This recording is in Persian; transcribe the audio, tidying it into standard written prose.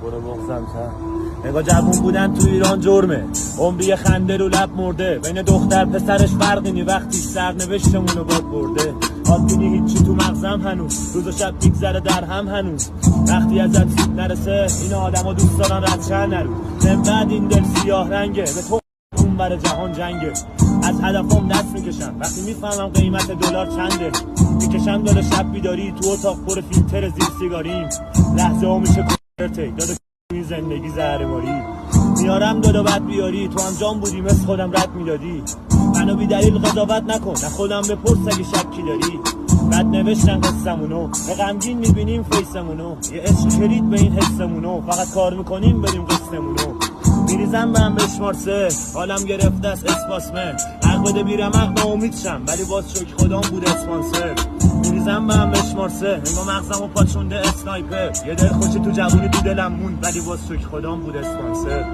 برو بغزم چند نگاه جوون بودن تو ایران جرمه، عمری خنده رو لب مرده، بین دختر پسرش فرقی نی وقتی سرنوشتمونو باد برده. آدینی هیچی تو مغزم هنوز، روز و شب میگذره در هم هنوز، وقتی ازت سید نرسه این آدم ها دوست دارن رد شن نرو. من بعد این دل سیاه رنگه، به تو اون بر جهان جنگه، از هدفم دست میکشم وقتی میفهمم قیمت دلار چنده. میکشم دل شب بیداری تو اتاق پر فیلتر زیر سیگاریم، لحظه ها میشه کنرته داده این زندگی زهرماری. میارم دادا بد بیاری، تو هم جان بودی مثل خودم رد میدادی. منو بی دلیل قضاوت نکن، نه خودم بپرس اگه شکی داری. بد نوشتن قصمونو، به غمگین میبینیم فیسمونو، یه عشق کلید به این حسمونو، فقط کار میکنیم بریم قسمونو. میریزم به هم بشمار سه، حالم گرفته است اسپاسمه، حق بده بیرم حق ناامید شم ولی باز شکر خدام بود اسپانسر. میریزم به هم بشمار سه، انگاه مغزم و پاچونده اسنایپر، یه دل خوشی تو جوونی تو دلم موند ولی باز شکر خدام بود اسپانسر.